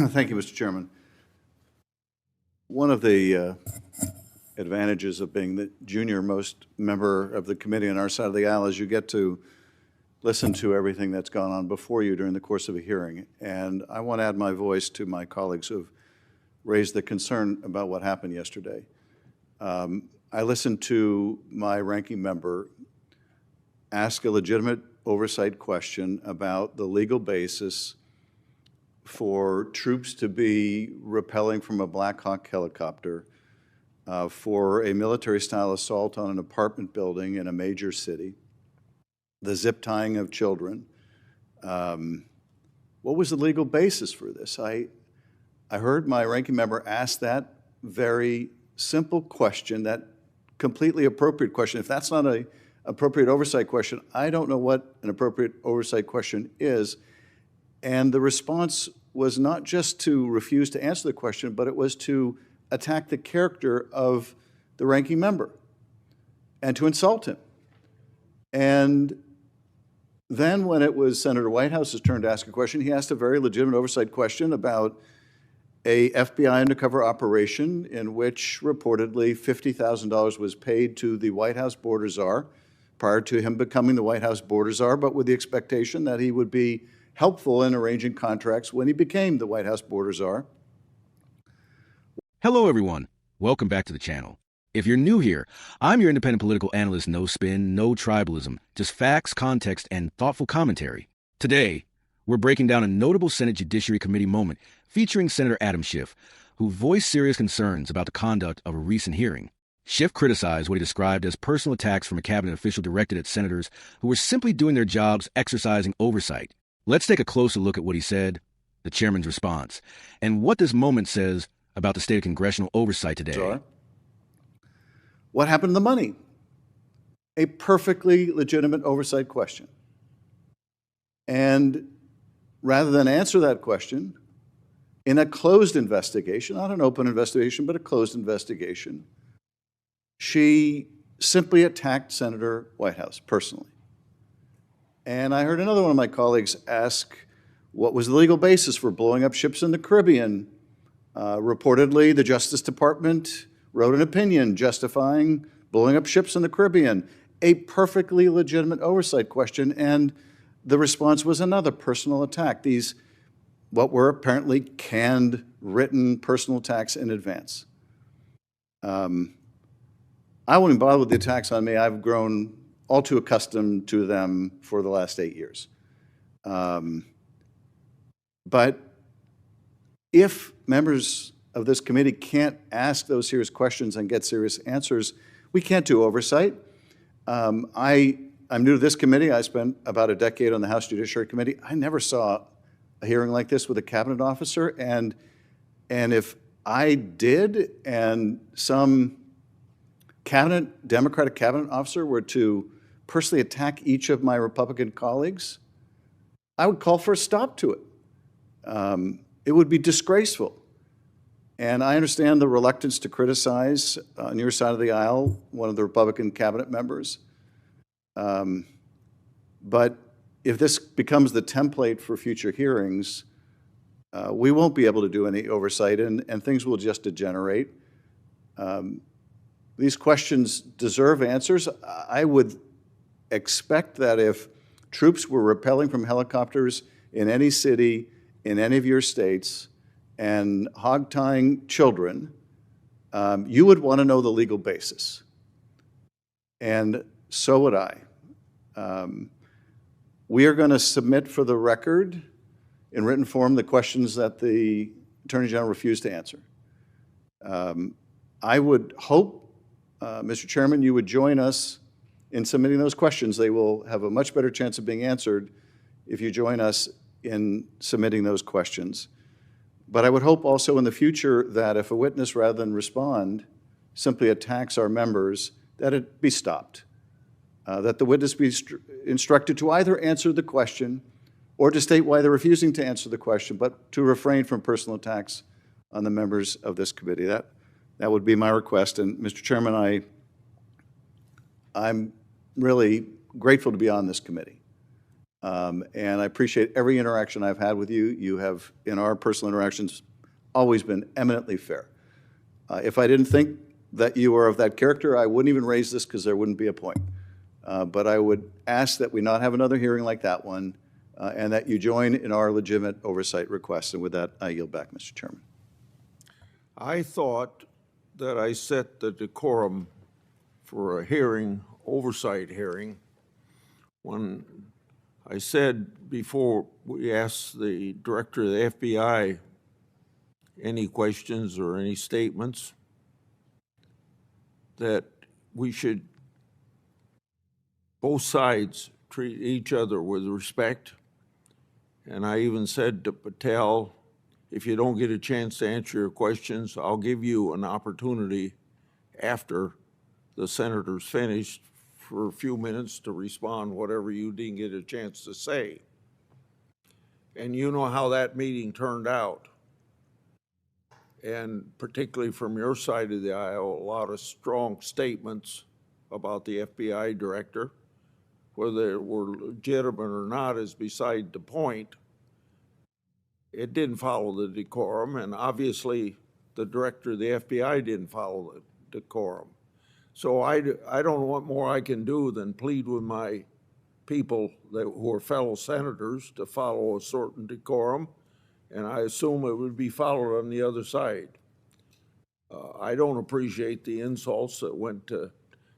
Thank you, Mr. Chairman. One of the advantages of being the junior most member of the committee on our side of the aisle is you get to listen to everything that's gone on before you during the course of a hearing. And I want to add my voice to my colleagues who have raised the concern about what happened yesterday. I listened to my ranking member ask a legitimate oversight question about the legal basis for troops to be rappelling from a Black Hawk helicopter for a military-style assault on an apartment building in a major city, the zip tying of children. What was the legal basis for this? I heard my ranking member ask that very simple question, that completely appropriate question. If that's not an appropriate oversight question, I don't know what an appropriate oversight question is. And the response was not just to refuse to answer the question, but it was to attack the character of the ranking member and to insult him. And then when it was Senator Whitehouse's turn to ask a question, he asked a very legitimate oversight question about a FBI undercover operation in which reportedly $50,000 was paid to the White House border czar prior to him becoming the White House border czar, but with the expectation that he would be helpful in arranging contracts when he became the White House border czar. Hello, everyone. Welcome back to the channel. If you're new here, I'm your independent political analyst, no spin, no tribalism, just facts, context, and thoughtful commentary. Today, we're breaking down a notable Senate Judiciary Committee moment featuring Senator Adam Schiff, who voiced serious concerns about the conduct of a recent hearing. Schiff criticized what he described as personal attacks from a cabinet official directed at senators who were simply doing their jobs, exercising oversight. Let's take a closer look at what he said, the chairman's response, and what this moment says about the state of congressional oversight today. Czar. What happened to the money? A perfectly legitimate oversight question. And rather than answer that question in a closed investigation, not an open investigation, but a closed investigation, she simply attacked Senator Whitehouse personally. And I heard another one of my colleagues ask what was the legal basis for blowing up ships in the Caribbean. Reportedly, the Justice Department wrote an opinion justifying blowing up ships in the Caribbean. A perfectly legitimate oversight question, and the response was another personal attack. These, what were apparently canned, written personal attacks in advance. I wouldn't bother with the attacks on me. I've grown all too accustomed to them for the last 8 years. But if members of this committee can't ask those serious questions and get serious answers, we can't do oversight. I'm new to this committee. I spent about a decade on the House Judiciary Committee. I never saw a hearing like this with a cabinet officer. And if I did and some Democratic cabinet officer were to personally attack each of my Republican colleagues, I would call for a stop to it. It would be disgraceful. And I understand the reluctance to criticize on your side of the aisle one of the Republican cabinet members. But if this becomes the template for future hearings, we won't be able to do any oversight, and things will just degenerate. These questions deserve answers. I would expect that if troops were rappelling from helicopters in any city, in any of your states, and hog-tying children, you would want to know the legal basis. And so would I. We are going to submit for the record in written form the questions that the Attorney General refused to answer. I would hope, Mr. Chairman, you would join us in submitting those questions. They will have a much better chance of being answered if you join us in submitting those questions. But I would hope also in the future that if a witness, rather than respond, simply attacks our members, that it be stopped. That the witness be instructed to either answer the question or to state why they're refusing to answer the question, but to refrain from personal attacks on the members of this committee. That would be my request. And Mr. Chairman, I'm really grateful to be on this committee. And I appreciate every interaction I've had with you. You have, in our personal interactions, always been eminently fair. If I didn't think that you were of that character, I wouldn't even raise this because there wouldn't be a point. But I would ask that we not have another hearing like that one, and that you join in our legitimate oversight request. And with that, I yield back, Mr. Chairman. I thought that I set the decorum for a hearing, oversight hearing, when I said before we asked the director of the FBI any questions or any statements, that we should, both sides, treat each other with respect. And I even said to Patel, if you don't get a chance to answer your questions, I'll give you an opportunity after the senator's finished for a few minutes to respond whatever you didn't get a chance to say. And you know how that meeting turned out. And particularly from your side of the aisle, a lot of strong statements about the FBI director. Whether they were legitimate or not is beside the point. It didn't follow the decorum, and obviously the director of the FBI didn't follow the decorum. So I don't know what more I can do than plead with my people who are fellow senators to follow a certain decorum, and I assume it would be followed on the other side. I don't appreciate the insults that went to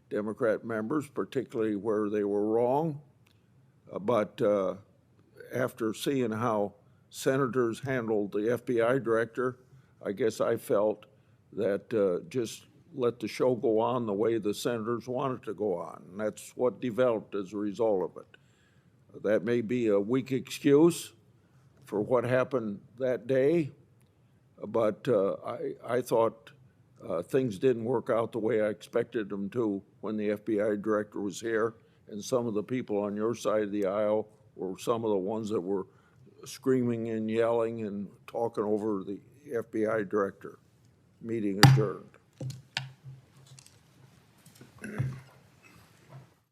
Democrat members, particularly where they were wrong, but after seeing how senators handled the FBI director, I guess I felt that just let the show go on the way the senators wanted to go on. And that's what developed as a result of it. That may be a weak excuse for what happened that day, but I thought things didn't work out the way I expected them to when the FBI director was here, and some of the people on your side of the aisle were some of the ones that were screaming and yelling and talking over the FBI director. Meeting adjourned.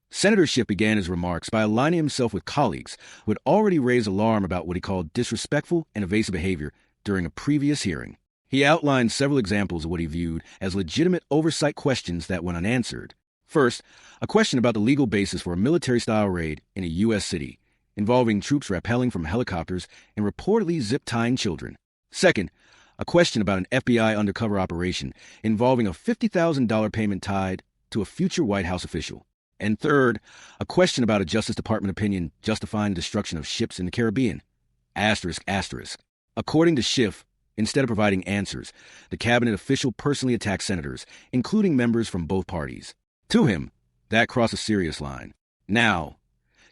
Senator Schiff began his remarks by aligning himself with colleagues who had already raised alarm about what he called disrespectful and evasive behavior during a previous hearing. He outlined several examples of what he viewed as legitimate oversight questions that went unanswered. First, a question about the legal basis for a military-style raid in a U.S. city, involving troops rappelling from helicopters and reportedly zip-tying children. Second, a question about an FBI undercover operation involving a $50,000 payment tied to a future White House official. And third, a question about a Justice Department opinion justifying the destruction of ships in the Caribbean. Asterisk, asterisk. According to Schiff, instead of providing answers, the cabinet official personally attacked senators, including members from both parties. To him, that crossed a serious line. Now,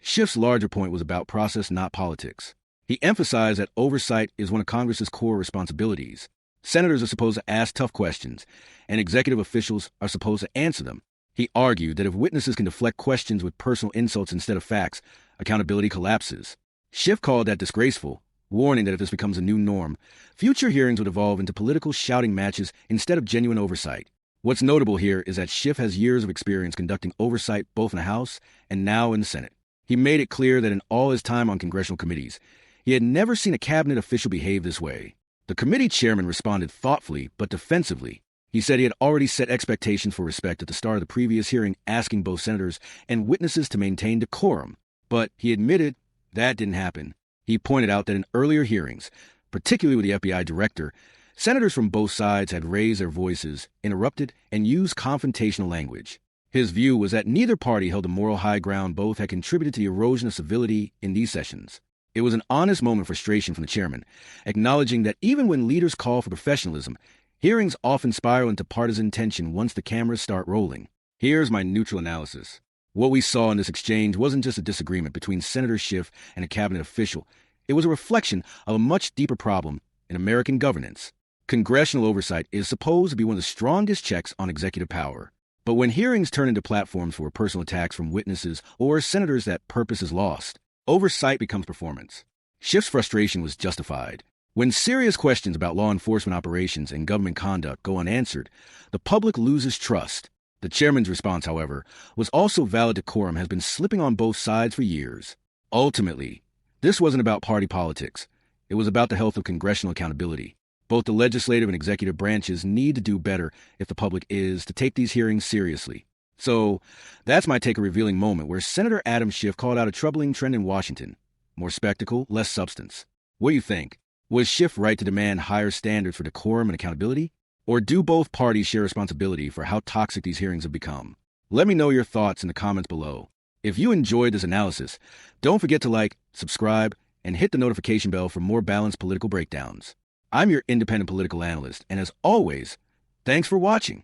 Schiff's larger point was about process, not politics. He emphasized that oversight is one of Congress's core responsibilities. Senators are supposed to ask tough questions, and executive officials are supposed to answer them. He argued that if witnesses can deflect questions with personal insults instead of facts, accountability collapses. Schiff called that disgraceful, warning that if this becomes a new norm, future hearings would evolve into political shouting matches instead of genuine oversight. What's notable here is that Schiff has years of experience conducting oversight both in the House and now in the Senate. He made it clear that in all his time on congressional committees, he had never seen a cabinet official behave this way. The committee chairman responded thoughtfully but defensively. He said he had already set expectations for respect at the start of the previous hearing, asking both senators and witnesses to maintain decorum. But he admitted that didn't happen. He pointed out that in earlier hearings, particularly with the FBI director, senators from both sides had raised their voices, interrupted, and used confrontational language. His view was that neither party held a moral high ground. Both had contributed to the erosion of civility in these sessions. It was an honest moment of frustration from the chairman, acknowledging that even when leaders call for professionalism, hearings often spiral into partisan tension once the cameras start rolling. Here's my neutral analysis. What we saw in this exchange wasn't just a disagreement between Senator Schiff and a cabinet official. It was a reflection of a much deeper problem in American governance. Congressional oversight is supposed to be one of the strongest checks on executive power. But when hearings turn into platforms for personal attacks from witnesses or senators, that purpose is lost. Oversight becomes performance. Schiff's frustration was justified. When serious questions about law enforcement operations and government conduct go unanswered, the public loses trust. The chairman's response, however, was also valid. Decorum has been slipping on both sides for years. Ultimately, this wasn't about party politics. It was about the health of congressional accountability. Both the legislative and executive branches need to do better if the public is to take these hearings seriously. So that's my take a revealing moment where Senator Adam Schiff called out a troubling trend in Washington. More spectacle, less substance. What do you think? Was Schiff right to demand higher standards for decorum and accountability? Or do both parties share responsibility for how toxic these hearings have become? Let me know your thoughts in the comments below. If you enjoyed this analysis, don't forget to like, subscribe, and hit the notification bell for more balanced political breakdowns. I'm your independent political analyst, and as always, thanks for watching.